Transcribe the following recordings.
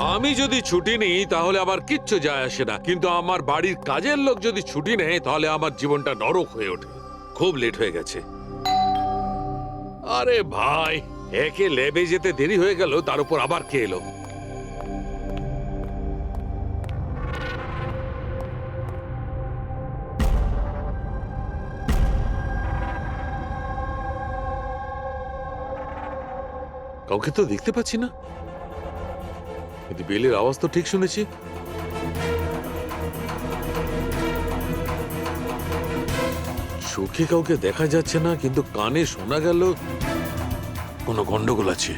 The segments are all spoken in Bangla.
আমি যদি ছুটি নিই তাহলে আবার কিচ্ছু যায় আসে না, কিন্তু আমার বাড়ির কাজের লোক যদি ছুটি নেয় তাহলে আমার জীবনটা নরক হয়ে ওঠে। খুব লেট হয়ে গেছে। আরে ভাই, একে ল্যাবে যেতে দেরি হয়ে গেল, তার উপর আবার কে এলো? কাউকে তো দেখতে পাচ্ছি না, কিন্তু বেলের আওয়াজ তো ঠিক শুনেছি। চোখে কাউকে দেখা যাচ্ছে না, কিন্তু কানে শোনা গেল কোনো গন্ডগোল আছে।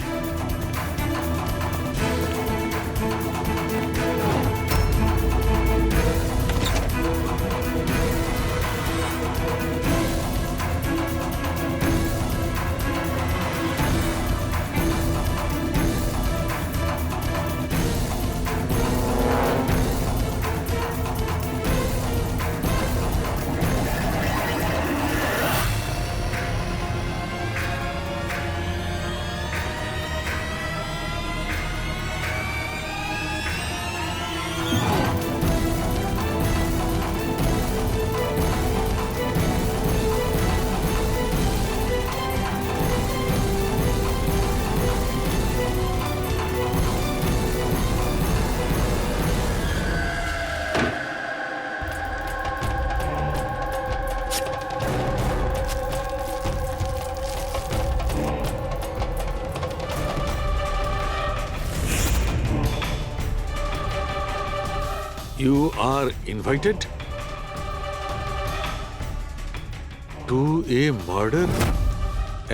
You are invited to a murder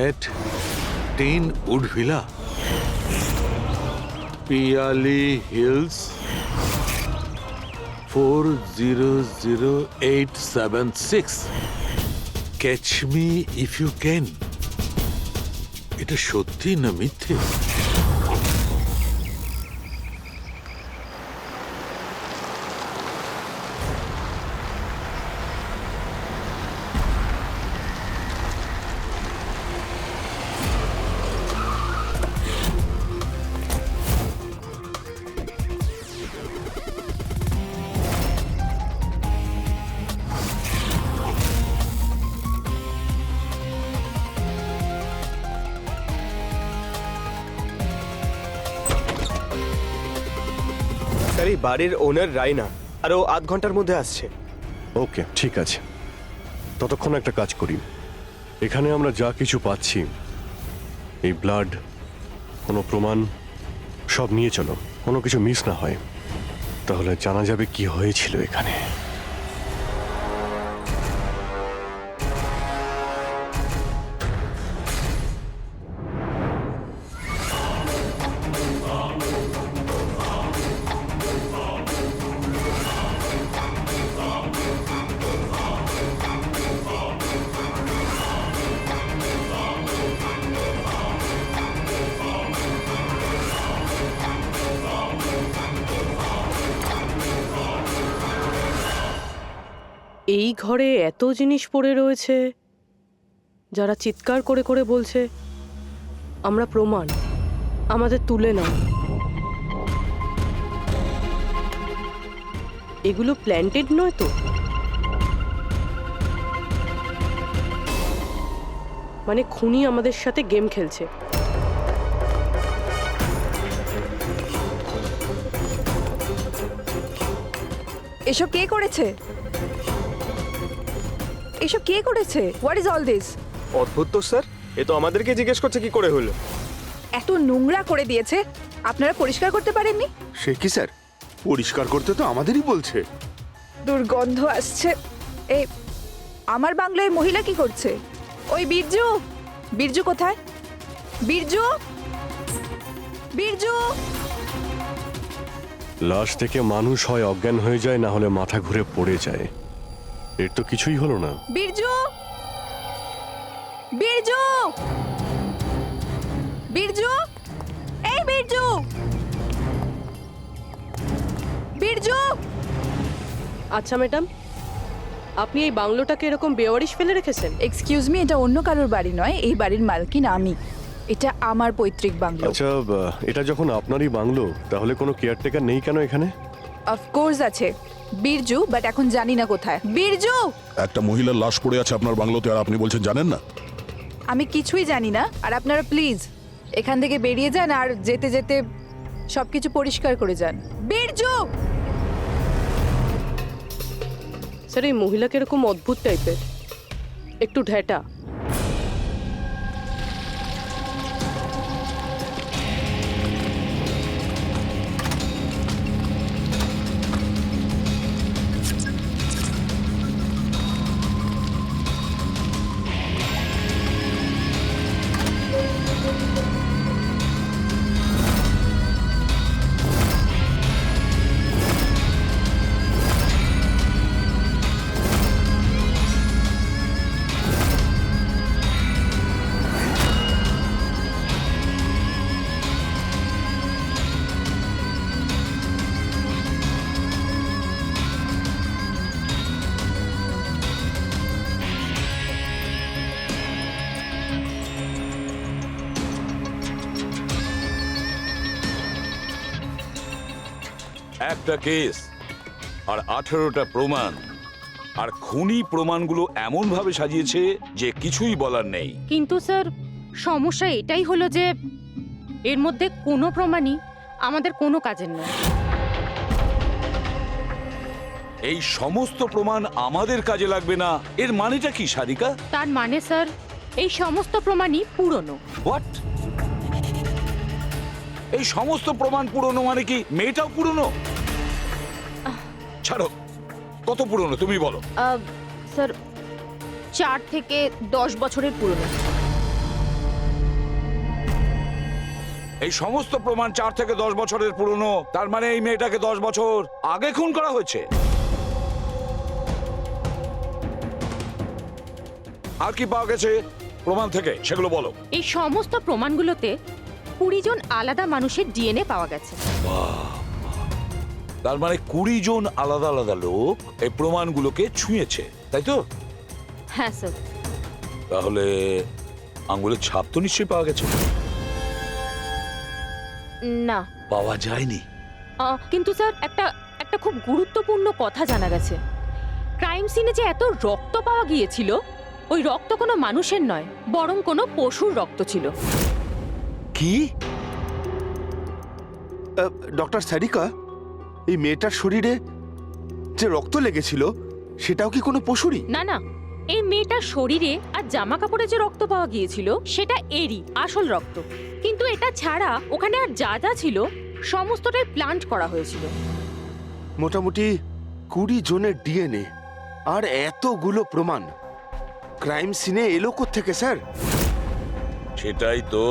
at 10 Wood Villa, Piali Hills, 400876. Catch me if you can. এটা সত্যি না মিথ্যে? স্যার, এই বাড়ির ওনার রায়না, আরো আধ ঘন্টার মধ্যে আসছে। ওকে, ঠিক আছে। ততক্ষণ একটা কাজ করি। এখানে আমরা যা কিছু পাচ্ছি, এই ব্লাড, কোনো প্রমাণ, সব নিয়ে চলো, কোনো কিছু মিস না হয়। তাহলে জানা যাবে কি হয়েছিল এখানে। এই ঘরে এত জিনিস পড়ে রয়েছে, যারা চিৎকার করে করে বলছে আমরা প্রমাণ, আমাদের তুলে নাও। এগুলো প্ল্যান্টেড নয় তো? মানে খুনি আমাদের সাথে গেম খেলছে। এসব কে করেছে? এসব কে করেছে? What is all this? অদ্ভুত তো স্যার, এ তো আমাদেরকে জিজ্ঞেস করছে কি করে হলো। এত নোংরা করে দিয়েছে, আপনারা পরিষ্কার করতে পারেননি? সে কি স্যার, পরিষ্কার করতে তো আমাদেরই বলছে। দুর্গন্ধ আসছে। এই আমার বাংলায় মহিলা কি করছে? ওই বীরজু, বীরজু কোথায়? বীরজু, বীরজু! লাশ থেকে মানুষ হয় অজ্ঞান হয়ে যায়, না হলে মাথা ঘুরে পড়ে যায়। এর তো কিছুই হলো না। বীরজু, বীরজু, বীরজু, এই বীরজু, বীরজু! আচ্ছা ম্যাডাম, আপনি এই বাংলোটাকে এরকম বেওয়ারিশ ফেলে রেখেছেন? এক্সকিউজ মি, এটা অন্য কারোর বাড়ি নয়, এই বাড়ির মালকিন আমি। এটা আমার পৈতৃক বাংলো। আচ্ছা, এটা যখন আপনারই বাংলো, তাহলে কোনো কেয়ারটেকার নেই কেন এখানে? অফকোর্স আছে বীরজু, বাট এখন জানি না কোথায়। বীরজু, একটা মহিলার লাশ পড়ে আছে আপনার বাংলোতে আর আপনি বলছেন জানেন না? আমি কিছুই জানি না, আর আপনারা প্লিজ এখান থেকে বেরিয়ে যান আর যেতে যেতে সবকিছু পরিষ্কার করে যান। বীরজু! স্যার, এই মহিলা কিরকম অদ্ভুত টাইপের, একটু ঢ্যাটা। একটা কেস আর 18টা প্রমাণ, আর খুনি প্রমাণগুলো এমন ভাবে সাজিয়েছে যে কিছুই বলার নেই। কিন্তু স্যার, সমস্যা এটাই হলো যে এর মধ্যে কোনো প্রমাণই আমাদের কোনো কাজের নয়। এই সমস্ত প্রমাণ আমাদের কাজে লাগবে না, এর মানেটা কি সারিকা? তার মানে স্যার, এই সমস্ত প্রমাণই পুরনো। হোয়াট? এই সমস্ত প্রমাণ পুরনো মানে কি মেয়েটাও পুরনো? ছাড়ো, কত পুরনো তুমি বলো। স্যার, 4 থেকে 10 বছরের পুরনো। এই সমস্ত প্রমাণ 4 থেকে 10 বছরের পুরনো, তার মানে এই মেয়েটাকে 10 বছর আগে খুন করা হয়েছে। আর কি পাওয়া গেছে প্রমাণ থেকে সেগুলো বলো। এই সমস্ত প্রমাণগুলোতে 20 জন আলাদা মানুষের ডিএনএ পাওয়া গেছে। তার মানে 20 জন আলাদা আলাদা লোক এই প্রমাণগুলোকে ছুঁয়েছে, তাই তো? হ্যাঁ স্যার। তাহলে আঙ্গুলের ছাপ তো নিশ্চয়ই পাওয়া গেছে। না, পাওয়া যায়নি। কিন্তু স্যার, একটা খুব গুরুত্বপূর্ণ কথা জানা গেছে। ক্রাইম সিনে যে এত রক্ত পাওয়া গিয়েছিল, ওই রক্ত কোনো মানুষের নয়, বরং কোনো পশুর রক্ত ছিল। কি? ডক্টর সারিকা, এই মেয়েটার শরীরে যে রক্ত লেগেছিল সেটাও কি কোনো পশুরই? না না, এই মেয়েটার শরীরে আর জামা কাপড়ে যে রক্ত পাওয়া গিয়েছিল সেটা এরই আসল রক্ত। কিন্তু এটা ছাড়া ওখানে আর যা যা ছিল সমস্তটাই প্লান্ট করা হয়েছিল। মোটামুটি 20 জনের ডিএনএ আর এতগুলো প্রমাণ ক্রাইম সিনে এলো কোত্থেকে স্যার? সেটাই তো,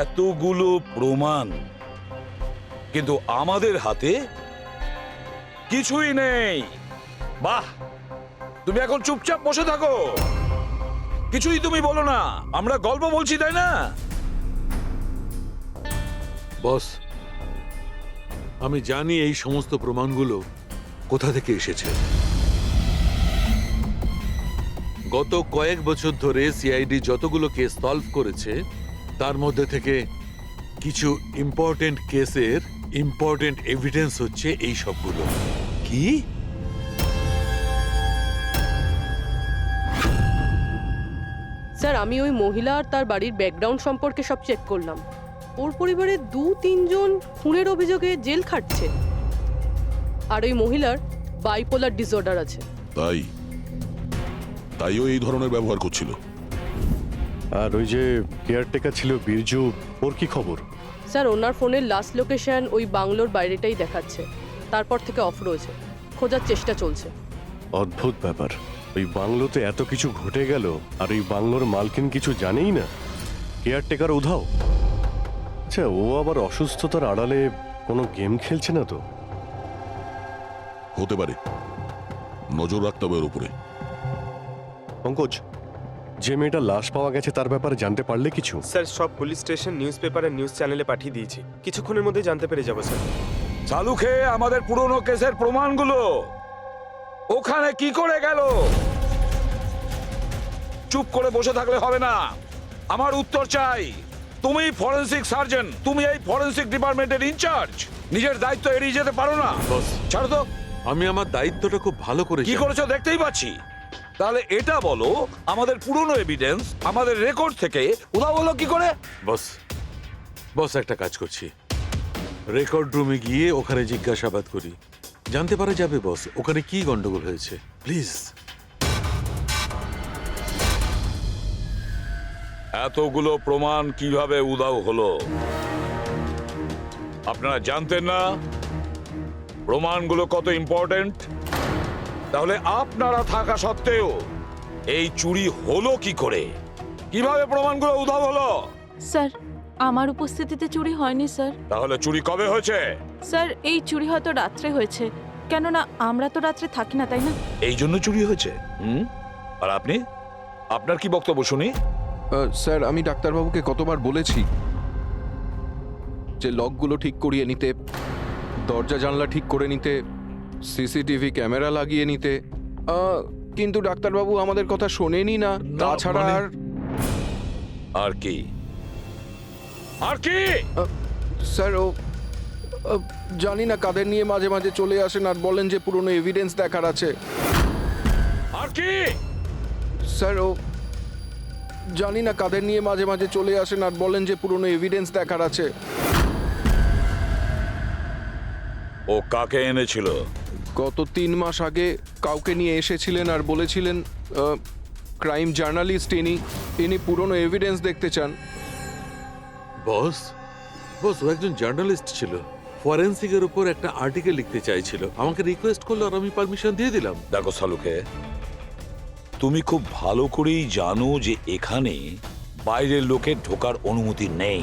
এতগুলো প্রমাণ, কিন্তু আমাদের হাতে কিছুই নেই। বাহ, তুমি এখন চুপচাপ বসে থাকো, কিছুই তুমি বলো না, আমরা গল্প বলছি তাই না? বস, আমি জানি এই সমস্ত প্রমাণগুলো কোথা থেকে এসেছে। গত কয়েক বছর ধরে সিআইডি যতগুলো কেস সলভ করেছে, তার মধ্যে থেকে কিছু ইম্পর্টেন্ট কেসের ইম্পর্টেন্ট এভিডেন্স হচ্ছে এই সবগুলো। কি? স্যার, আমি ওই মহিলা আর তার বাড়ির ব্যাকগ্রাউন্ড সম্পর্কে সব চেক করলাম। ওর পরিবারের 2-3 জন খুনের অভিযোগে জেল খাটছে, আর ওই মহিলার বাইপোলার ডিসঅর্ডার আছে। তাইও এই ধরনের ব্যবহার করছিল। আর ওই যে কেয়ারটেকার ছিল বীরজু, ওর কি খবর? স্যার, ওনার ফোনের লাস্ট লোকেশন ওই বাংলোর বাইরেটাই দেখাচ্ছে, তারপর থেকে অফ রয়েছে, খোঁজার চেষ্টা চলছে। অদ্ভুত ব্যাপার, ওই বাংলোতে এত কিছু ঘটে গেল আর ওই বাংলোর মালকিন কিছু জানেই না। কেয়ারটেকার উধাও। আচ্ছা, ও আবার অসুস্থতার আড়ালে কোনো গেম খেলছে না তো? হতে পারে, নজর রাখতে হবে ওর উপরে। পঙ্কজ, যে মেয়েটা লাশ পাওয়া গেছে তার ব্যাপারে জানতে পারলে কিছু? স্যার, সব পুলিশ স্টেশন, নিউজ পেপার আর নিউজ চ্যানেলে পাঠিয়ে দিয়েছি, কিছুক্ষণের মধ্যে জানতে পেরে যাবো স্যার। চালু খেয়ে আমাদের পুরনো কেসের প্রমাণগুলো ওখানে কি করে গেল? চুপ করে বসে থাকলে হবে না, আমার উত্তর চাই। তুমি ফরেনসিক সার্জন, তুমি এই ফরেনসিক ডিপার্টমেন্টের ইনচার্জ, নিজের দায়িত্ব এড়িয়ে যেতে পারো না। বস, ছাড়ো তো। আমি আমার দায়িত্বটা খুব ভালো করে কি জানি। করেছো দেখতেই পাচ্ছি। তাহলে এটা বলো, আমাদের পুরনো এভিডেন্স আমাদের রেকর্ড থেকে উধাও হলো কি করে? বস, বস একটা কাজ করছি, রেকর্ড রুমে গিয়ে ওখানে জিজ্ঞাসাবাদ করি, জানতে পারা যাবে বস ওখানে কি গন্ডগোল হয়েছে। প্লিজ। এতগুলো প্রমাণ কিভাবে উধাও হলো? আপনারা জানতেন না প্রমাণগুলো কত ইম্পর্টেন্ট? তাহলে আপনারা থাকা সত্ত্বেও এই চুরি হলো কি করে? কিভাবে প্রমাণগুলো উধাও হলো? স্যার, আমার উপস্থিতিতে চুরি হয়নি স্যার। তাহলে চুরি কবে হয়েছে? স্যার, এই চুরি হয়তো রাত্রে হয়েছে, কেননা আমরা তো রাত্রে থাকি না, তাই না? এই জন্য চুরি হয়েছে। আর আপনি, আপনার কি বক্তব্য শুনি? স্যার, আমি ডাক্তারবাবুকে কতবার বলেছি যে লকগুলো ঠিক করিয়ে নিতে, দরজা জানলা ঠিক করে নিতে, সিসিটিভি ক্যামেরা লাগিয়ে নিতে, কিন্তু ডাক্তারবাবু আমাদের কথা শোনেনি না। তাছাড়া মানে- আর কি? আর কি? স্যার, ও জানি না কাদের নিয়ে মাঝে মাঝে চলে আসেন আর বলেন যে পুরনো এভিডেন্স দেখার আছে। আর কি? স্যার, ও জানি না কাদের নিয়ে মাঝে মাঝে চলে আসেন আর বলেন যে পুরনো এভিডেন্স দেখার আছে। ও কাকে এনেছিল? গত 3 মাস আগে কাউকে নিয়ে এসেছিলেন আর বলেছিলেন ক্রাইম জার্নালিস্ট ইনি পুরনো এভিডেন্স দেখতে চান। বস, বস ও একজন জার্নালিস্ট ছিল, ফরেন্সিকের উপর একটা আর্টিকেল লিখতে চাইছিল, আমাকে রিকোয়েস্ট করলো আর আমি পারমিশন দিয়ে দিলাম। দেখো সালুকে, তুমি খুব ভালো করেই জানো যে এখানে বাইরের লোকের ঢোকার অনুমতি নেই,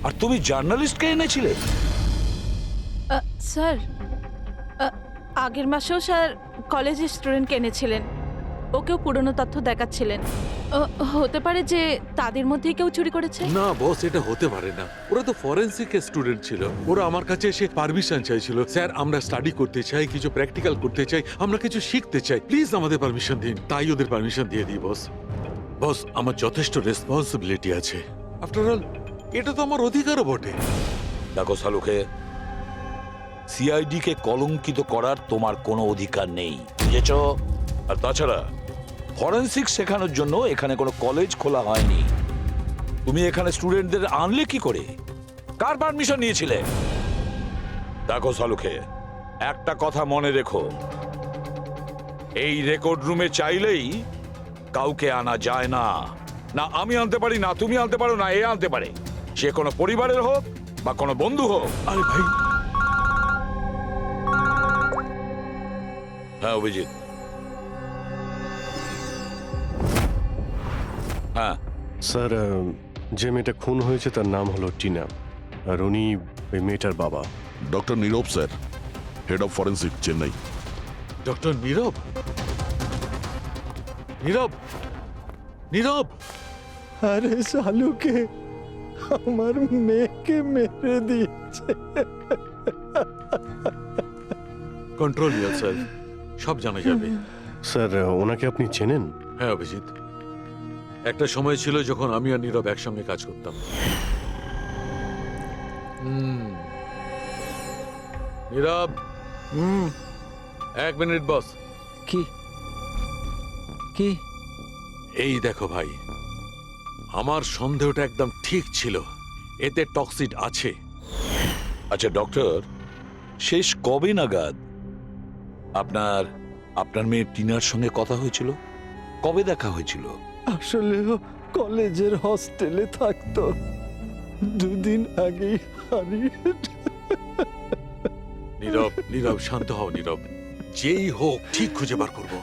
আর তুমি জার্নালিস্টকে এনেছিলে। স্যার, আগের মাসেও স্যার কলেজের স্টুডেন্টকে এনেছিলেন, ওকেও পুরনো তথ্য দেখাচ্ছিলেন। হতে পারে যে তাদের মধ্যেই কেউ চুরি করেছে। না বস, এটা হতে পারে না, ওরা তো ফরেন্সিক স্টুডেন্ট ছিল, ওরা আমার কাছে এসে পারমিশন চাইছিল, স্যার আমরা স্টাডি করতে চাই, কিছু প্র্যাকটিক্যাল করতে চাই, আমরা কিছু শিখতে চাই, প্লিজ আমাদের পারমিশন দিন। তাই ওদের পারমিশন দিয়ে দিই বস। বস, আমার যথেষ্ট রেসপন্সিবিলিটি আছে, আফটার অল এটা তো আমার অধিকারও বটে। দেখো সালুকে, সিআইডি কে কলঙ্কিত করার তোমার কোনো অধিকার নেই, বুঝেছ? আর তাছাড়া ফরেনসিক শেখানোর জন্য এখানে কোনো কলেজ খোলা হয়নি। তুমি এখানে স্টুডেন্টদের আনলে কি করে? কার পারমিশন নিয়েছিলে? দেখো সালুকে, একটা কথা মনে রেখো, এই রেকর্ড রুমে চাইলেই কাউকে আনা যায় না। না আমি আনতে পারি, না তুমি আনতে পারো, না এ আনতে পারে, সে কোনো পরিবারের হোক বা কোনো বন্ধু হোক। আরে ভাই। হ্যাঁ অভিজিৎ। হ্যাঁ স্যার, যে মেয়েটা খুন হয়েছে তার নাম হলো টিনা, আর উনি ওই মেয়েটার বাবা। Doctor Nirab sir, head of forensic, Chennai. Doctor Nirab? Nirab, Nirab! আরে শালুকে আমার মেয়েকে মেরে দিয়েছে। কন্ট্রোল ইয়ারসেলফ, সব জানা যাবে। স্যার, ওনাকে আপনি চেনেন? হ্যাঁ অভিজিৎ, একটা সময় ছিল যখন আমি আর নীরব একসঙ্গে কাজ করতাম। নীরব, 1 মিনিট বস। কি কি? এই দেখো ভাই, আমার সন্দেহটা একদম ঠিক ছিল, এতে টক্সিড আছে। আচ্ছা ডক্টর, শেষ কবে নাগাদ আপনার আপনার মেয়ে টিনার সঙ্গে কথা হয়েছিল? কবে দেখা হয়েছিল? আসলে ও কলেজের হস্টেলে থাকতো, 2 দিন আগেই হারিয়ে। নীরব, নীরব শান্ত হও নীরব, যেই হোক ঠিক খুঁজে বার করব,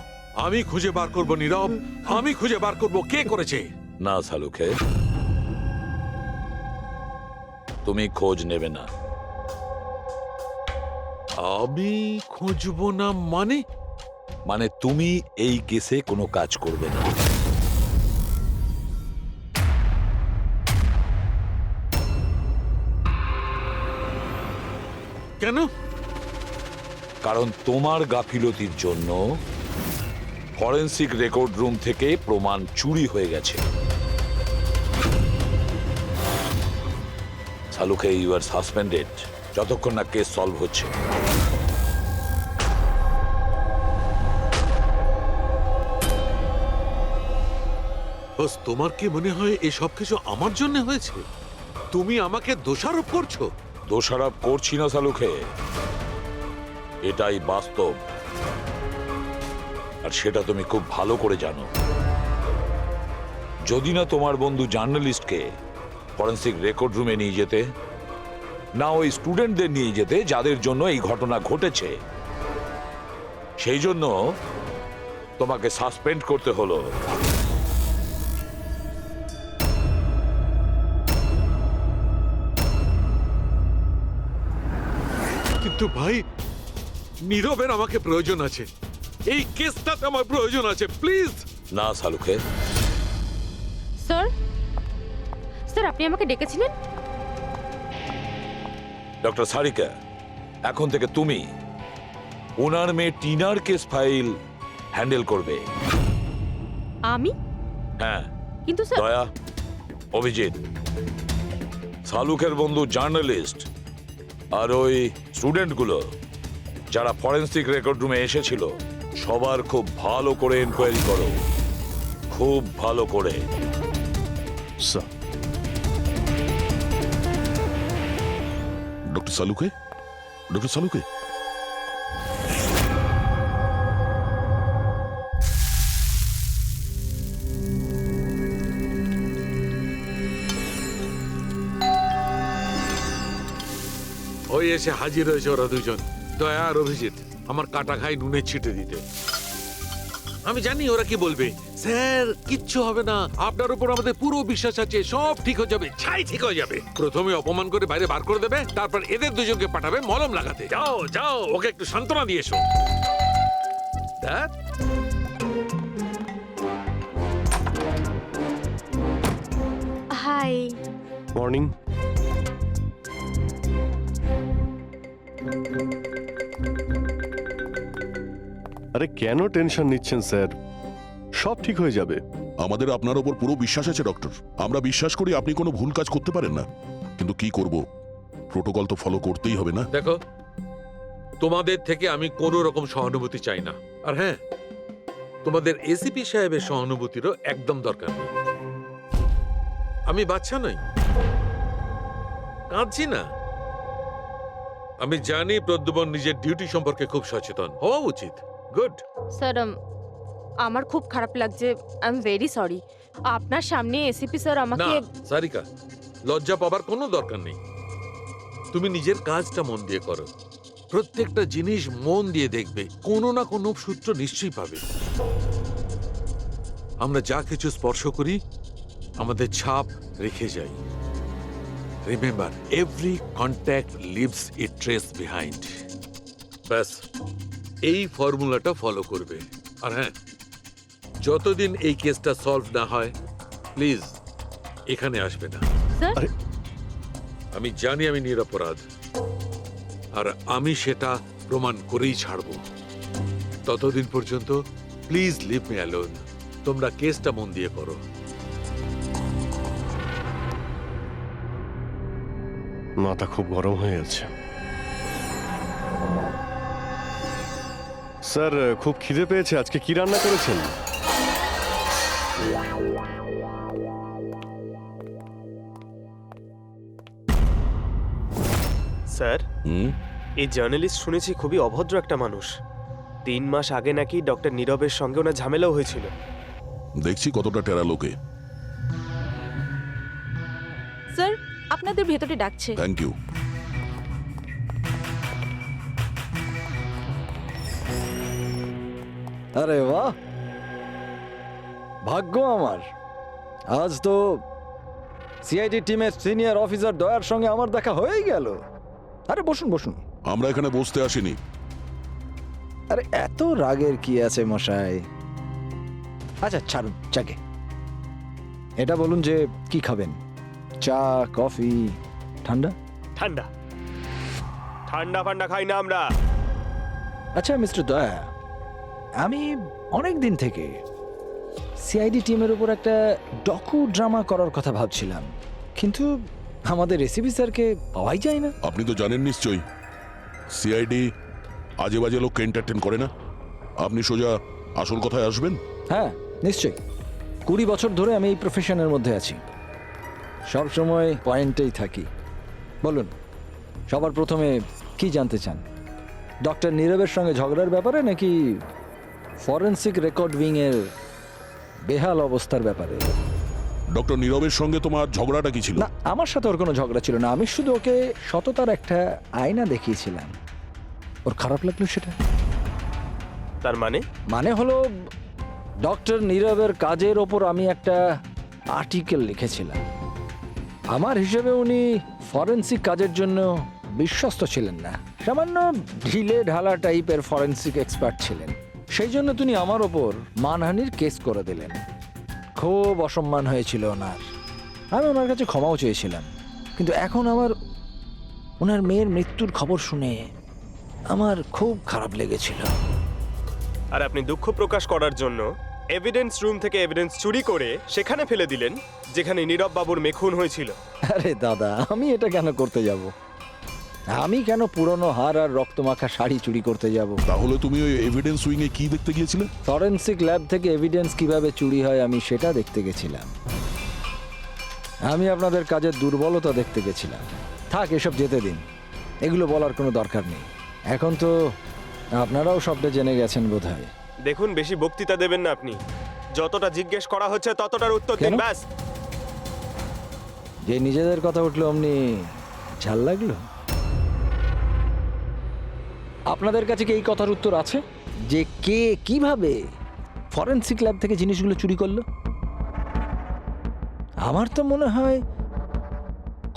আমি খুঁজে বার করব নীরব, আমি খুঁজে বার করব কে করেছে। না সালুকে, তুমি খোঁজ নেবে না। আমি খুঁজবো না মানে? মানে তুমি এই কেসে কোনো কাজ করবে না। কেন? কারণ তোমার গাফিলতির জন্য ফরেনসিক রেকর্ড রুম থেকে প্রমাণ চুরি হয়ে গেছে। সালুকে ইউ আর সাসপেন্ডেড যতক্ষণ না কেস সলভ হচ্ছে। বস, তোমার কি মনে হয় এই সব কিছু আমার জন্য হয়েছে? তুমি আমাকে দোষারোপ করছো। দোষারোপ করছি না সালুকে, এটাই বাস্তব, আর সেটা তুমি খুব ভালো করে জানো। যদি না তোমার বন্ধু জার্নালিস্টকে ফরেন্সিক রেকর্ড রুমে নিয়ে যেতে, না ওই স্টুডেন্টদের নিয়ে যেতে যাদের জন্য এই ঘটনা ঘটেছে, সেই জন্য তোমাকে সাসপেন্ড করতে হলো। কিন্তু ভাই, নীরবের আমাকে প্রয়োজন আছে, এই কেসটাতে আমার প্রয়োজন আছে, প্লিজ। না সালুকে। স্যার, স্যার আপনি আমাকে ডেকেছিলেন? ডক্টর সারিকা, এখন থেকে তুমি ওনার মেয়ে টিনার কেস ফাইল হ্যান্ডেল করবে। আমি? হ্যাঁ। কিন্তু স্যার, দয়া, অভিজিৎ, সালুকের বন্ধু জার্নালিস্ট আর ওই স্টুডেন্টগুলো যারা ফরেন্সিক রেকর্ড রুমে এসেছিল, সবার খুব ভালো করে এনকোয়ারি করো, খুব ভালো করে। স্যার। ডক্টর সালুকে, ডক্টর সালুকে, ওই এসে হাজির হয়েছে ওরা দুজন, দয়া আর অভিজিৎ, আমার কাটা খাই নুনের ছিটে দিতে। আমি জানি ওরা কি বলবে, স্যার কিচ্ছু হবে না, আপনার উপর আমাদের পুরো বিশ্বাস আছে, সব ঠিক হয়ে যাবে, ছাই ঠিক হয়ে যাবে। প্রথমে অপমান করে বাইরে বার করে দেবে, তারপর এদের দুজনকে পাঠাবে মলম লাগাতে। যাও যাও, ওকে একটু সান্ত্বনা দিয়ে এসো। ধ্যাৎ। হাই। মর্নিং। আরে কেন টেনশন নিচ্ছেন স্যার, সব ঠিক হয়ে যাবে। আমাদের আপনার ওপর পুরো বিশ্বাস আছে ডক্টর। আমরা বিশ্বাস করি আপনি কোনো ভুল কাজ করতে পারেন না, কিন্তু কি করব, প্রোটোকল তো ফলো করতেই হবে না। দেখো, তোমাদের থেকে আমি কোনো রকম সহানুভূতি চাই না, আর হ্যাঁ, তোমাদের এসিপি সাহেবের সহানুভূতিরও একদম দরকার নেই। আমি বাচ্চা নই, কাঁদছি না। আমি জানি প্রদ্যুমন নিজের ডিউটি সম্পর্কে খুব সচেতন হওয়া উচিত। গুড। স্যার, আমার খুব খারাপ লাগছে, আই এম ভেরি সরি। আপনার সামনে এসিপি স্যার না আমাকে। সারিকা, লজ্জা পাবার কোনো দরকার নেই। তুমি নিজের কাজটা মন দিয়ে করো, প্রত্যেকটা জিনিস মন দিয়ে দেখবে, কোনো না কোনো সূত্র নিশ্চয়ই পাবে। আমরা যা কিছু স্পর্শ করি আমাদের ছাপ রেখে যাই। রিমেম্বার, এভরি কন্ট্যাক্ট লিভস এ ট্রেস বিহাইন্ড। ব্যাস, এই ফর্মুলাটা ফলো করবে। আর হ্যাঁ, যতদিন এই কেসটা সলভ না হয়, প্লিজ এখানে আসবে না। স্যার, আমি জানি আমি নিরপরাধ, আর আমি সেটা প্রমাণ করেই ছাড়ব। ততদিন পর্যন্ত প্লিজ লিভ মি অ্যালোন। তোমরা কেসটা মন দিয়ে করো। মাথা খুব গরম হয়ে আছে স্যার। খুব খিদে পেয়েছে, আজকে কি রান্না করেছেন? স্যার, হুম, এই জার্নালিস্ট শুনেছি খুবই অভদ্র একটা মানুষ। 3 মাস আগে নাকি ডক্টর নীরবের সঙ্গে ওনার ঝামেলাও হয়েছিল। দেখছি কতটা টেরা লোকে। স্যার, আপনাদের ভেতরে ডাকছে। Thank you. আরে বাহ, ভাগ্য আমার, আজ তো সিআইডি টিমের সিনিয়র অফিসার দয়ার সঙ্গে আমার দেখা হয়েই গেল। আরে বসুন বসুন। আমরা এখানে বসতে আসিনি। আরে এত রাগের কি আছে মশাই? আচ্ছা ছাড়ুন চাকে। এটা বলুন যে কি খাবেন, চা, কফি, ঠান্ডা? ঠান্ডা ঠান্ডা ফান্ডা খাই না আমরা। আচ্ছা মিস্টার দয়া, আমি অনেক দিন থেকে সিআইডি টিমের উপর একটা ডকু ড্রামা করার কথা ভাবছিলাম, কিন্তু আমাদের রেসিপি স্যারকে পাওয়াই যায় না। আপনি তো জানেন নিশ্চয়ই সিআইডি আজে বাজে লোককে এন্টারটেন করে না। আপনি সোজা আসল কথায় আসবেন। হ্যাঁ নিশ্চয়ই, 20 বছর ধরে আমি এই প্রফেশনের মধ্যে আছি, সব সময় পয়েন্টেই থাকি। বলুন, সবার প্রথমে কি জানতে চান? ডক্টর নীরবের সঙ্গে ঝগড়ার ব্যাপারে নাকি ফরেন্সিক রেকর্ড উইংয়ের বেহাল অবস্থার ব্যাপারে? ডক্টর নীরবের সঙ্গে তোমার ঝগড়াটা কি ছিল? না, আমার সাথে ওর কোনো ঝগড়া ছিল না, আমি শুধু ওকে সততার একটা আয়না দেখিয়েছিলাম। ওর খারাপ লাগলো সেটা। তার মানে? মানে হলো ডক্টর নীরবের কাজের ওপর আমি একটা আর্টিকেল লিখেছিলাম। আমার হিসেবে উনি ফরেন্সিক কাজের জন্য বিশ্বস্ত ছিলেন না, সামান্য ঢিলে ঢালা টাইপের ফরেন্সিক এক্সপার্ট ছিলেন। সেই জন্য তিনি আমার ওপর মানহানির কেস করে দিলেন। খুব অসম্মান হয়েছিল ওনার। আমি ওনার কাছে ক্ষমাও চেয়েছিলাম, কিন্তু এখন ওনার মেয়ের মৃত্যুর খবর শুনে আমার খুব খারাপ লেগেছিল। আর আপনি দুঃখ প্রকাশ করার জন্য এভিডেন্স রুম থেকে এভিডেন্স চুরি করে সেখানে ফেলে দিলেন যেখানে নীরব বাবুর মেয়ে খুন হয়েছিল। আরে দাদা, আমি এটা কেন করতে যাব? আমি কেন পুরনো হার আর রক্তমাখা শাড়ি চুরি করতে যাব? তাহলে তুমি ওই এভিডেন্স উইং এ কি দেখতে গিয়েছিলে? ফরেন্সিক ল্যাব থেকে এভিডেন্স কিভাবে চুরি হয় আমি সেটা দেখতে গেছিলাম। আমি আপনাদের কাজের দুর্বলতা দেখতে গেছিলাম। থাক, এসব যেতে দিন, এগুলো বলার কোনো দরকার নেই। এখন তো আপনারাও সবটা জেনে গেছেন বোধহয়। দেখুন, বেশি বক্তৃতা দেবেন না আপনি। যতটা জিজ্ঞেস করা হচ্ছে ততটার উত্তর দিন, কেন? ব্যাস। যে নিজেদের কথা উঠলো অমনি ঝাল লাগলো? আপনাদের কাছে কি এই কথার উত্তর আছে যে কে কিভাবে ফরেনসিক ল্যাব থেকে জিনিসগুলো চুরি করলো? আমার তো মনে হয়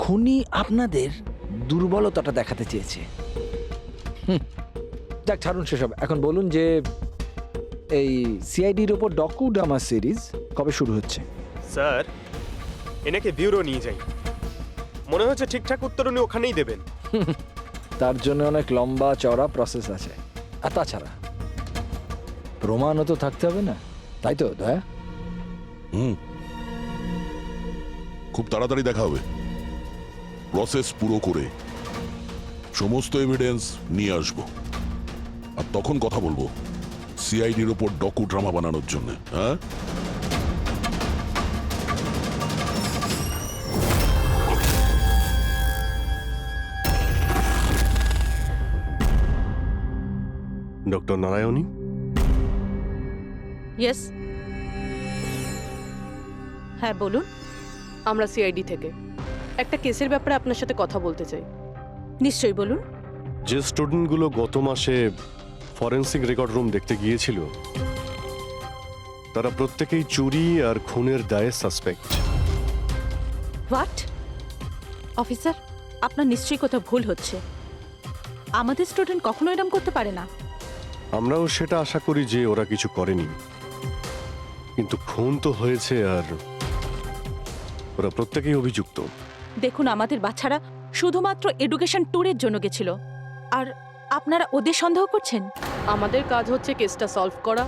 খুনি আপনাদের দুর্বলতাটা দেখাতে চেয়েছে। যাক, ছাড়ুন সেসব। এখন বলুন যে এই সিআইডির ওপর ডকুড্রামা সিরিজ কবে শুরু হচ্ছে? স্যার, এনাকে বিউরো নিয়ে যাই। মনে হচ্ছে ঠিকঠাক উত্তর উনি ওখানেই দেবেন। তার জন্য অনেক লম্বা চওড়া প্রসেস আছে। আর তাছাড়া প্রমাণও তো থাকতে হবে না, তাই তো দয়া? খুব তাড়াতাড়ি দেখা হবে। প্রসেস পুরো করে সমস্ত এভিডেন্স নিয়ে আসবো, আর তখন কথা বলবো সিআইডির ওপর ডকু ড্রামা বানানোর জন্য। হ্যাঁ, ডক্টর নারায়ণী, ইয়েস, হ্যাঁ বলুন। আমরা সিআইডি থেকে একটা কেসের ব্যাপারে আপনার সাথে কথা বলতে চাই। নিশ্চয়ই বলুন। যে স্টুডেন্টগুলো গত মাসে ফরেন্সিক রেকর্ড রুম দেখতে গিয়েছিল তারা প্রত্যেকেই চুরি আর খুনের দায়ে সাসপেক্ট। হোয়াট? অফিসার, আপনার নিশ্চয়ই কোথাও ভুল হচ্ছে। আমাদের স্টুডেন্ট কখনো এরকম করতে পারে না। আমরাও সেটা আশা করি যে ওরা কিছু করেনি, কিন্তু খুন তো হয়েছে আর ওরা প্রত্যেকেই অভিযুক্ত। দেখুন, আমাদের বাচ্চারা শুধুমাত্র এডুকেশন ট্যুরের জন্য গেছিল, আর আপনারা ওদের সন্দেহ করছেন? আমাদের কাজ হচ্ছে কেসটা সলভ করা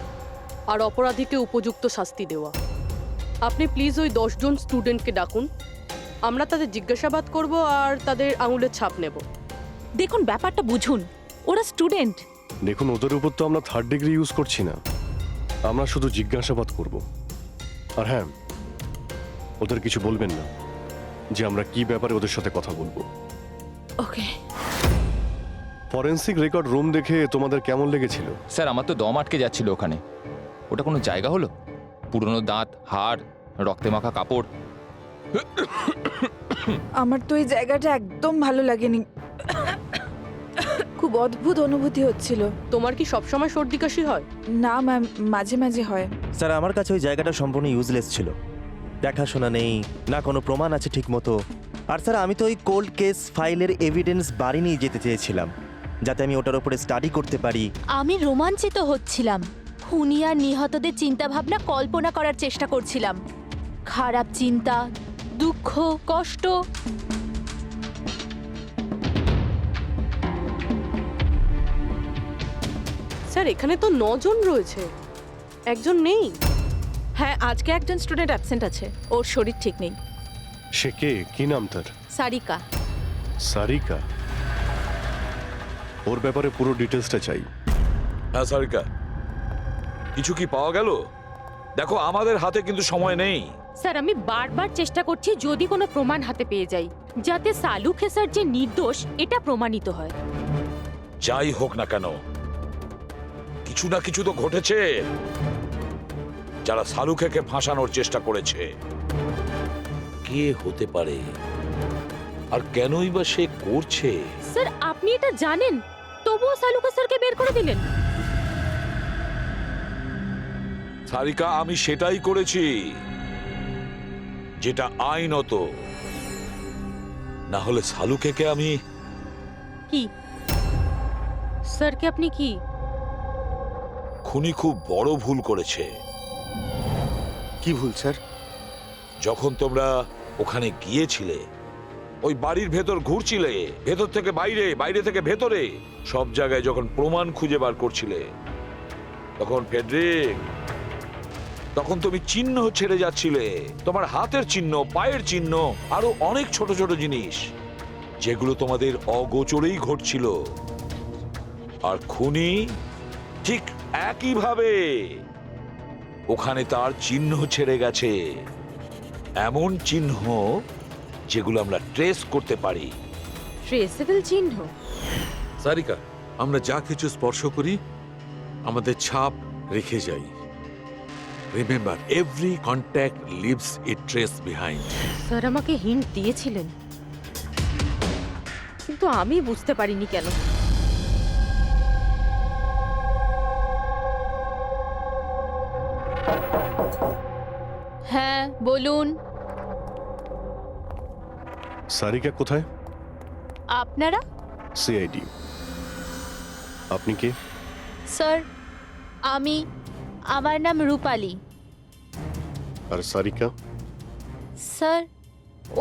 আর অপরাধীকে উপযুক্ত শাস্তি দেওয়া। আপনি প্লিজ ওই 10 জন স্টুডেন্টকে ডাকুন, আমরা তাদের জিজ্ঞাসাবাদ করব আর তাদের আঙুলের ছাপ নেব। দেখুন, ব্যাপারটা বুঝুন, ওরা স্টুডেন্ট। দেখুন, ওদের উপর তো আমরা 3rd ডিগ্রি ইউজ করছি না, আমরা শুধু জিজ্ঞাসাবাদ করব। আর হ্যাঁ, ওদের কিছু বলবেন না যে আমরা কি ব্যাপারে ওদের সাথে কথা বলবো। ওকে। ফরেন্সিক রেকর্ড রুম দেখে তোমাদের কেমন লেগেছিল? স্যার, আমার তো দম আটকে যাচ্ছিল ওখানে। ওটা কোনো জায়গা হলো? পুরনো দাঁত, হাড়, রক্তে মাখা কাপড়। আমার তো এই জায়গাটা একদম ভালো লাগেনি, খুব অদ্ভুত অনুভূতি হচ্ছিল। তোমার কি সবসময় সর্দি কাশি হয়? না ম্যাম, মাঝে মাঝে হয়। স্যার, আমার কাছে ওই জায়গাটা সম্পূর্ণ ইউজলেস ছিল। দেখাশোনা নেই, না কোনো প্রমাণ আছে ঠিক মতো। আর স্যার, আমি তো ওই কোল্ড কেস ফাইলের এভিডেন্স বাড়ি নিয়ে যেতে চেয়েছিলাম, যাতে আমি ওটার উপরে স্টাডি করতে পারি। আমি রোমাঞ্চিত হচ্ছিলাম। খুনি আর নিহতদের চিন্তাভাবনা কল্পনা করার চেষ্টা করছিলাম। খারাপ চিন্তা, দুঃখ, কষ্ট। স্যার, এখানে তো 9 জন রয়েছে, একজন নেই। হ্যাঁ, আজকে একজন স্টুডেন্ট অ্যাবসেন্ট আছে, ওর শরীর ঠিক নেই। সে কে? কি নাম তার? সারিকা। সারিকা? ওর ব্যাপারে পুরো ডিটেলসটা চাই। হ্যাঁ সারিকা, কিছু কি পাওয়া গেল? দেখো আমাদের হাতে কিন্তু সময় নেই। স্যার আমি বারবার চেষ্টা করছি যদি কোনো প্রমাণ হাতে পেয়ে যাই, যাতে সালু খেসার যে নির্দোষ এটা প্রমাণিত হয়। যাই হোক না কেন, কিছু না কিছু তো ঘটেছে। যারা সালুখেকে ফাঁসানোর চেষ্টা করেছে, কে হতে পারে আর কেনই বা সে করছে? স্যার আপনি এটা জানেন, তবুও সালু খেসারকে বের করে দিলেন। সারিকা, আমি সেটাই করেছি যেটা আইনত। না হলে সালুখেকে আমি... কি স্যারকে আপনি কি? খুনি খুব বড় ভুল করেছে। কি ভুল স্যার? যখন তোমরা ওখানে গিয়েছিলে, ওই বাড়ির ভেতর ঘুরছিলে, ভেতর থেকে বাইরে, বাইরে থেকে ভেতরে, সব জায়গায় যখন প্রমাণ খুঁজে বার করছিলে, তখন ফেডরিক, তখন তুমি চিহ্ন ছেড়ে যাচ্ছিলে, তোমার হাতের চিহ্ন, পায়ের চিহ্ন, আরো অনেক ছোট ছোট জিনিস, যেগুলো তোমাদের অগোচরেই ঘটছিল। আর খুনি ঠিক একইভাবে ওখানে তার চিহ্ন ছেড়ে গেছে, এমন চিহ্ন যেগুলো আমরা ট্রেস করতে পারি। ট্রেসেবল চিহ্ন? সারিকা, আমরা যা কিছু স্পর্শ করি আমাদের ছাপ রেখে যাই। রিমেম্বার, এভরি কন্ট্যাক্ট লিভস এ ট্রেস বিহাইন্ড। স্যার আমাকে হিন্ট দিয়েছিলেন, কিন্তু আমি বুঝতে পারিনি কেন। হ্যাঁ বলুন। সারিকা কোথায়? আপনারা? সিআইডি। আপনি কে? স্যার আমার নাম রূপালী। আর সারিকা? স্যার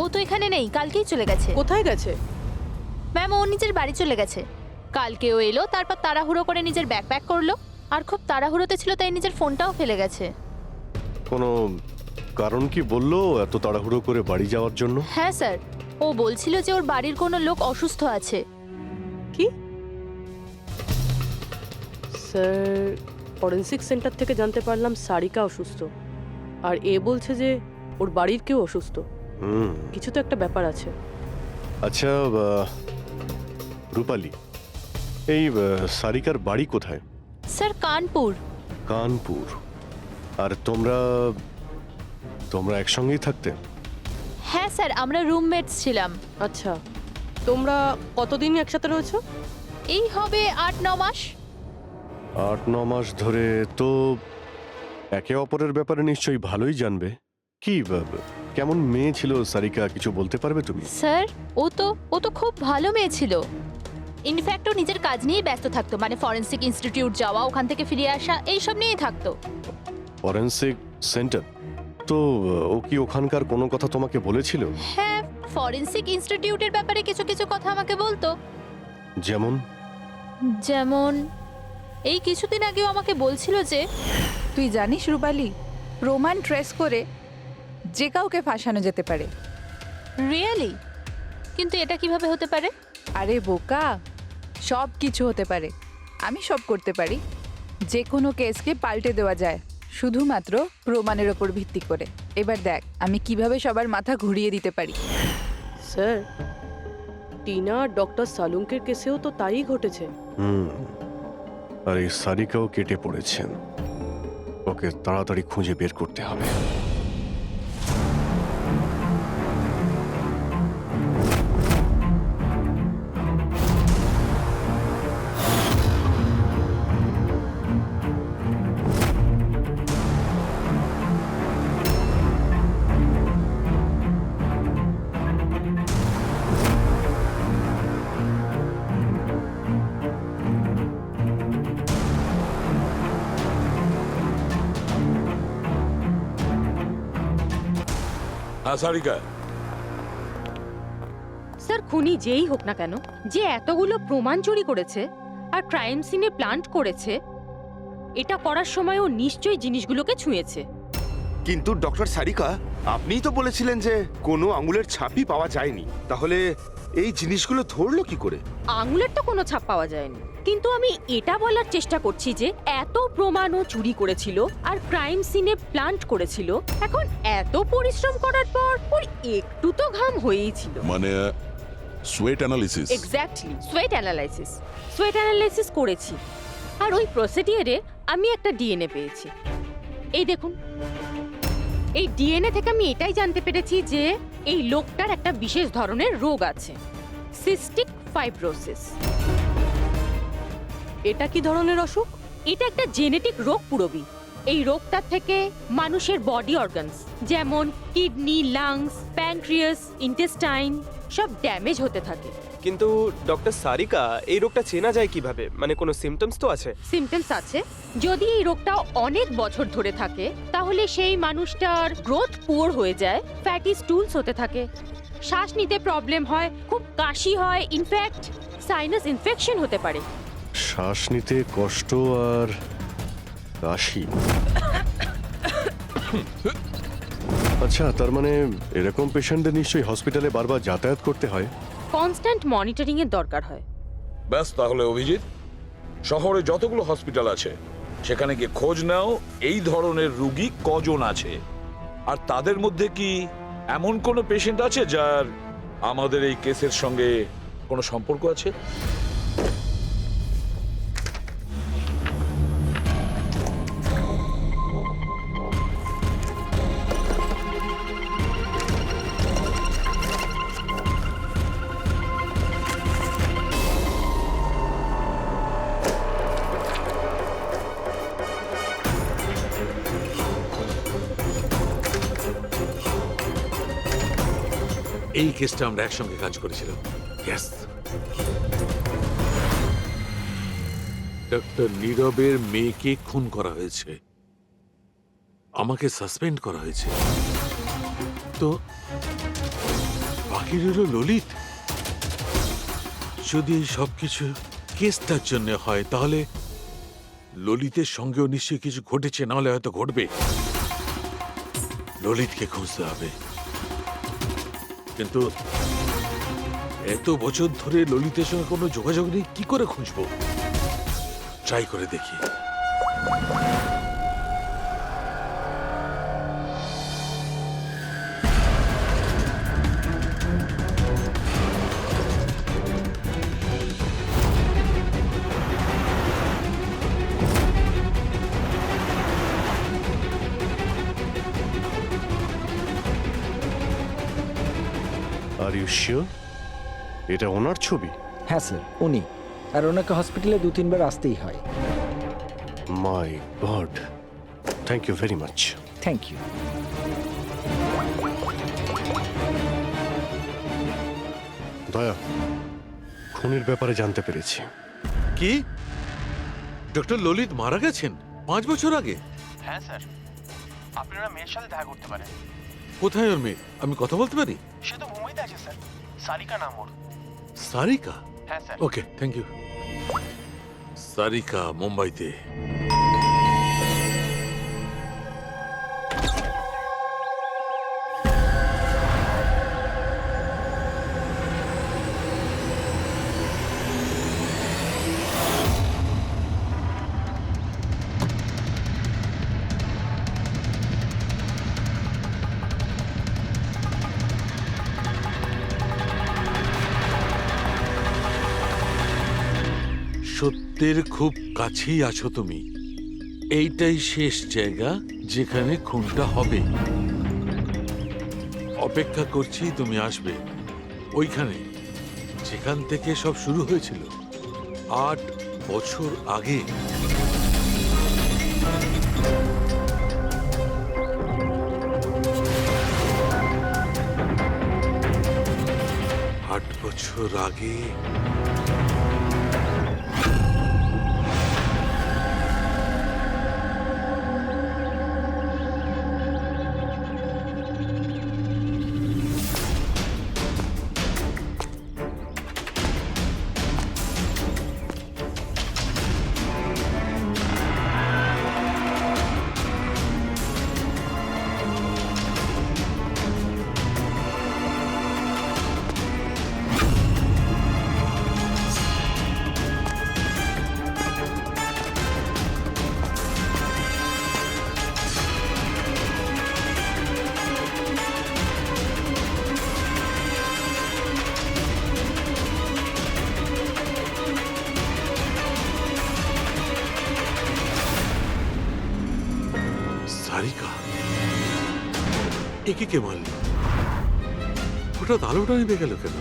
ও তো এখানে নেই, কালকেই চলে গেছে। কোথায় গেছে? ম্যাম ও নিজের বাড়ি চলে গেছে। কালকে ও এলো, তারপর তাড়াহুড়ো করে নিজের ব্যাগ প্যাক করলো, আর খুব তাড়াহুড়োতে ছিল তাই নিজের ফোনটাও ফেলে গেছে। কোনো কারণ কি বললো এত তাড়াহুড়ো করে বাড়ি যাওয়ার জন্য? হ্যাঁ স্যার, ও বলছিল যে ওর বাড়ির কোনো লোক অসুস্থ আছে। কি? স্যার, ফরেন্সিক সেন্টার থেকে জানতে পারলাম সারিকা অসুস্থ, আর এ বলছে যে ওর বাড়ির কেউ অসুস্থ। কিছু তো একটা ব্যাপার আছে। আচ্ছা রূপালী, এই সারিকার বাড়ি কোথায়? স্যার কানপুর। কানপুর? আর তোমরা একসঙ্গেই থাকতে? হ্যাঁ স্যার, আমরা রুমমেটস ছিলাম। আচ্ছা, তোমরা কতদিন একসাথে রয়েছো? এই হবে 8-9 মাস। 8-9 মাস ধরে তো একে অপরের ব্যাপারে নিশ্চয়ই ভালোই জানবে। কি কেমন মেয়ে ছিল সারিকা, কিছু বলতে পারবে তুমি? স্যার ও তো খুব ভালো মেয়ে ছিল। ইনফ্যাক্ট ও নিজের কাজ নিয়েই ব্যস্ত থাকতো, মানে ফরেন্সিক ইনস্টিটিউট যাওয়া, ওখান থেকে ফিরে আসা, এইসব নিয়েই থাকতো। Forensic centre? তো ও কি ওখানকার কোনো কথা তোমাকে বলেছিল? হ্যাঁ, ফরেন্সিক ইনস্টিটিউটের ব্যাপারে কিছু কিছু কথা আমাকে বলতো। যেমন এই কিছুদিন আগেও আমাকে বলছিল যে... তুই জানিস রূপালী, প্রমাণ ট্রেস করে যে কাউকে ফাঁসানো যেতে পারে। রিয়েলি? কিন্তু এটা কিভাবে হতে পারে? আরে বোকা, সব কিছু হতে পারে। আমি সব করতে পারি। যে কোনো কেসকে পাল্টে দেওয়া যায় শুধুমাত্র প্রমাণের ওপর ভিত্তি করে। এবার দেখ আমি কিভাবে সবার মাথা ঘুরিয়ে দিতে পারি। স্যার, টিনা আর ডক্টর সালুঙ্কের কেসেও তো তাই ঘটেছে। আর এই সারিকাও কেটে পড়েছেন। ওকে তাড়াতাড়ি খুঁজে বের করতে হবে। হ্যাঁ সারিকা। স্যার খুনি যেই হোক না কেন, যে এতগুলো প্রমাণ চুরি করেছে আর ক্রাইম সিনে প্ল্যান্ট করেছে, এটা করার সময় ও নিশ্চয়ই জিনিসগুলোকে ছুঁয়েছে। কিন্তু ডক্টর সারিকা, আপনিই তো বলেছিলেন যে কোনো আঙুলের ছাপই পাওয়া যায়নি। তাহলে এই জিনিসগুলো ধরলো কি করে? আঙুলের তো কোনো ছাপ পাওয়া যায়নি, কিন্তু আমি এটা বলার চেষ্টা করছি যে এত প্রমাণও চুরি করেছিল আর ক্রাইম সিনে প্লান্ট করেছিল, এখন এত পরিশ্রম করার পর ওর একটু তো ঘাম হয়েই ছিল। মানে sweat analysis. Exactly, sweat analysis করেছি। আর ওই প্রসিডিয়ারে আমি একটা ডিএনএ পেয়েছি। এই দেখুন, এই ডিএনএ থেকে আমি এটাই জানতে পেরেছি যে এই লোকটার একটা বিশেষ ধরনের রোগ আছে, সিস্টিক ফাইব্রোসিস। এটা কি ধরনের অসুখ? এটা একটা জেনেটিক রোগ পুরবি। এই রোগটার থেকে মানুষের বডি অর্গানস যেমন কিডনি, লাংস, প্যানক্রিয়াস, ইন্টেস্টাইন সব ড্যামেজ হতে থাকে। কিন্তু ডক্টর সারিকা, এই রোগটা চেনা যায় কিভাবে? মানে কোনো সিমটমস তো আছে? সিমটমস আছে। যদি এই রোগটা অনেক বছর ধরে থাকে তাহলে সেই মানুষটার গ্রোথ পুয়ার হয়ে যায়, ফ্যাটি স্টুলস হতে থাকে, শ্বাস নিতে প্রবলেম হয়, খুব কাশি হয়, ইনফ্যাক্ট সাইনাস ইনফেকশন হতে পারে। শ্বাস নিতে কষ্ট আর কাশি। আচ্ছা, তার মানে এরকম পেশেন্টদের নিশ্চয়ই হসপিটালে বারবার যাতায়াত করতে হয়। কনস্ট্যান্ট মনিটরিং এর দরকার হয়। ব্যাস, তাহলে অভিজিৎ, শহরে যতগুলো হসপিটাল আছে সেখানে গিয়ে খোঁজ নাও এই ধরনের রুগী কজন আছে, আর তাদের মধ্যে কি এমন কোনো পেশেন্ট আছে যার আমাদের এই কেসের সঙ্গে কোনো সম্পর্ক আছে। এই কেসটা আমরা একসঙ্গে কাজ করেছিলাম। ডক্টর নীরবের মেয়েকে খুন করা হয়েছে, আমাকে সাসপেন্ড করা হয়েছে, তো বাকি রইল ললিত। যদি এই সবকিছু কেসটার জন্য হয় তাহলে ললিতের সঙ্গেও নিশ্চয়ই কিছু ঘটেছে, নাহলে হয়তো ঘটবে। ললিতকে খুঁজতে হবে, কিন্তু এত বছর ধরে ললিতের সঙ্গে কোনো যোগাযোগ নেই, কি করে খুঁজবো? ট্রাই করে দেখি। আর ইউ শিওর এটা ওনার ছবি? হ্যাঁ স্যার, উনি। আর ওনাকে হসপিটালে 2-3 বার আসতেই হয়। My god, thank you very much. Thank you. Daya, খুনের ব্যাপারে জানতে পেরেছি। কি? ডক্টর ললিত মারা গেছেন 5 বছর আগে? হ্যাঁ স্যার, আপনারা মেয়ের সাথে দেখা করতে পারেন। কোথায় ওর মেয়ে? আমি কথা বলতে পারি? সে তো মুম্বাইতে আছে স্যার, সারিকা নাম ওর। সারিকা? হ্যাঁ sir. Okay, thank you. Sarika মুম্বাইতে। সত্যের খুব কাছেই আছো তুমি। এইটাই শেষ জায়গা যেখানে খুনটা হবে। অপেক্ষা করছি তুমি আসবে, ওইখানে যেখান থেকে সব শুরু হয়েছিল 8 বছর আগে। বছর আগে একে কে মারল? হঠাৎ আলোটা নিভে গেল কেন?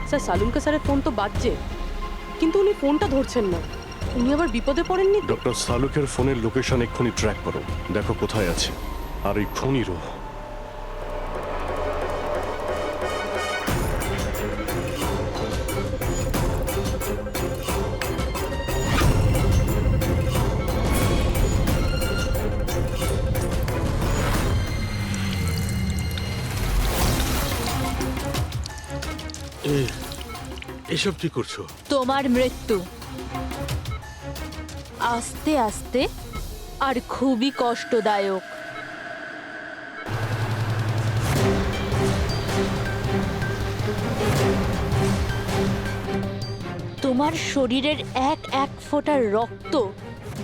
স্যার, সালুনকে স্যারের ফোন তো বাজছে, কিন্তু উনি ফোনটা ধরছেন না। উনি আবার বিপদে পড়েননি তো? ডক্টর সালুকের ফোনের লোকেশন এক্ষুনি ট্র্যাক করো, দেখো কোথায় আছে। আর এই খুনিরও। এসব কি করছো? তোমার মৃত্যু আস্তে আস্তে আর খুবই কষ্টদায়ক। তোমার শরীরের এক এক ফোঁটা রক্ত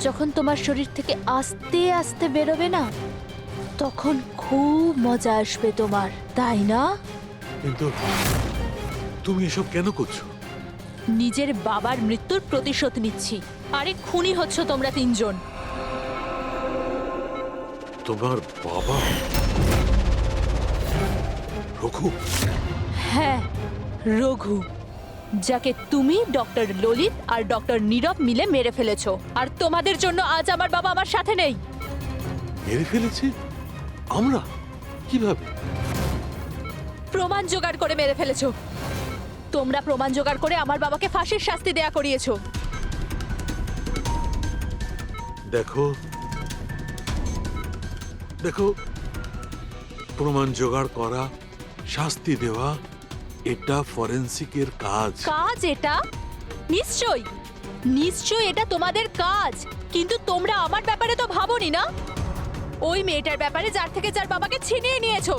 যখন তোমার শরীর থেকে আস্তে আস্তে বেরোবে না, তখন খুব মজা আসবে তোমার, তাই না? কিন্তু তুমি এসব কেন করছো? নিজের বাবার মৃত্যুর প্রতিশোধ নিচ্ছি। আরে খুনি হচ্ছ তোমরা তিনজন। তোমার বাবা রঘু? হ্যাঁ, রঘু, যাকে তুমি, ডক্টর ললিত আর ডক্টর নীরব মিলে মেরে ফেলেছো। আর তোমাদের জন্য আজ আমার বাবা আমার সাথে নেই। মেরে ফেলেছি? আমরা? কিভাবে? প্রমাণ জোগাড় করে মেরে ফেলেছো। তোমরা প্রমাণ জোগাড় করে আমার বাবাকে ফাঁসির শাস্তি দেয়া করিয়েছো। দেখো দেখো, প্রমাণ জোগাড় করা, শাস্তি দেওয়া, এটা ফরেন্সিকের কাজ। কাজ এটা? নিশ্চয়ই নিশ্চয়ই এটা তোমাদের কাজ, কিন্তু তোমরা আমার ব্যাপারে তো ভাবোনি না। ওই মেয়েটার ব্যাপারে যার থেকে যার বাবাকে ছিনিয়ে নিয়েছো।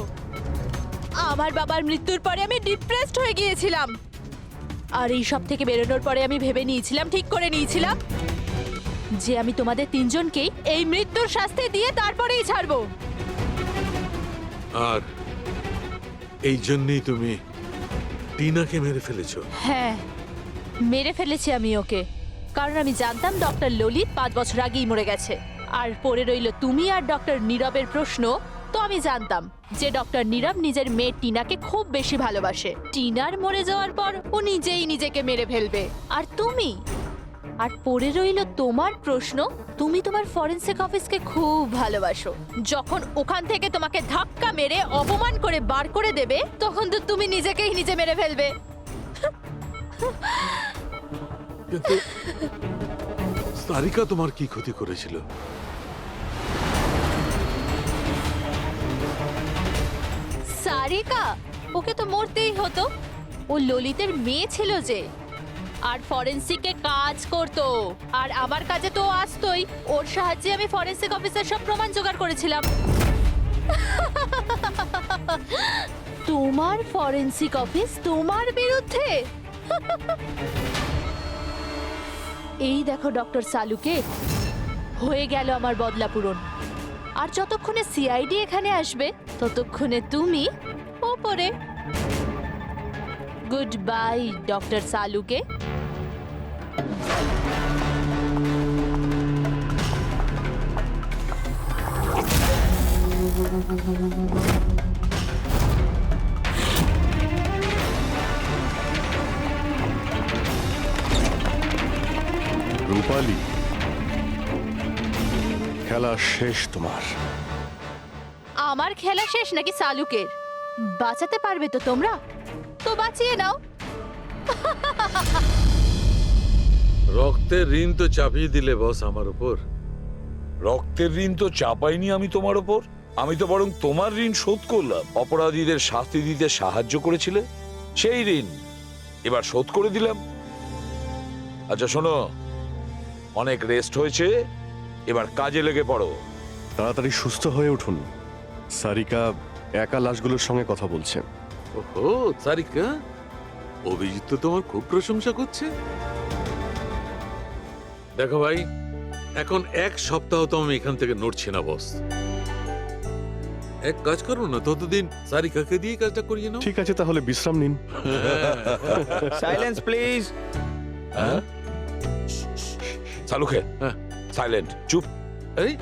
আমার বাবার মৃত্যুর পরে আমি ডিপ্রেসড হয়ে গিয়েছিলাম। আর এই সব থেকে বেরোনোর পরে আমি ভেবে নিয়েছিলাম, ঠিক করে নিয়েছিলাম যে আমি তোমাদের তিনজনকেই এই মৃত্যুর শাস্তি দিয়ে তারপরেই ছাড়বো। আর এই জন্যই তুমি টিনাকে মেরে ফেলেছো? হ্যাঁ, মেরে ফেলেছি আমি ওকে, কারণ আমি জানতাম ডক্টর ললিত 5 বছর আগেই মরে গেছে। আর পড়ে রইল তুমি আর ডক্টর নীরবের প্রশ্ন। তো আমি জানতাম যে ডক্টর নীরব নিজের মেয়ে টিনাকে খুব বেশি ভালোবাসে। টিনার মরে যাওয়ার পর ও নিজেই নিজেকে মেরে ফেলবে। আর তুমি, আর পড়ে রইল তোমার প্রশ্ন, তুমি তোমার ফরেনসিক অফিসকে খুব ভালোবাসো। যখন ওখান থেকে তোমাকে ধাক্কা মেরে অপমান করে বার করে দেবে, তখন তো তুমি নিজেকেই নিজে মেরে ফেলবে। কিন্তু সারিকা তোমার কি ক্ষতি করেছিল? সারিকা? ওকে তো মরতেই হতো। ও ললিতের মেয়ে ছিল যে, আর ফরেনসিকে কাজ করতো। আর আমার কাজে তো আসতোই। ওর সাহায্যে আমি ফরেনসিক অফিসের সব প্রমাণ জোগাড় করেছিলাম। তোমার ফরেনসিক অফিস তোমার বিরুদ্ধে? এই দেখো ডক্টর সালুকে, হয়ে গেল আমার বদলা পূরণ। আর যতক্ষণে সিআইডি এখানে আসবে, ততক্ষণে তুমি ওপরে। গুড বাই ডক্টর সালুকে। রূপালী, খেলা শেষ তোমার। আমার খেলা শেষ নাকি সালুকের? বাঁচাতে পারবে তো তোমরা? তো বাঁচিয়ে নাও। রক্তের ঋণ তো চাপিয়ে দিলে বস আমার উপর। রক্তের ঋণ তো চাপাইনি আমি তোমার ওপর, আমি তো বরং তোমার ঋণ শোধ করলাম। অপরাধীদের শাস্তি দিতে সাহায্য করেছিলে, সেই ঋণ এবার শোধ করে দিলাম। আচ্ছা শোনো, অনেক রেস্ট হয়েছে, এবার কাজে লেগে পড়ো। তাড়াতাড়ি সুস্থ হয়ে উঠুন। সারিকা একা লাশগুলোর সঙ্গে কথা বলছে। ওহো সারিকা, অভিজিৎ তো তোমার খুব প্রশংসা করছে। দেখো ভাই, এখন 1 সপ্তাহ তো আমি এখান থেকে নড়ছি না বস। এক কাজ করো না, ততদিন সারিকাকে দিয়ে কাজটা করিয়ে নাও। ঠিক আছে, তাহলে বিশ্রাম নিন। Silence please. সালুখে, সাইলেন্ট, চুপ। এই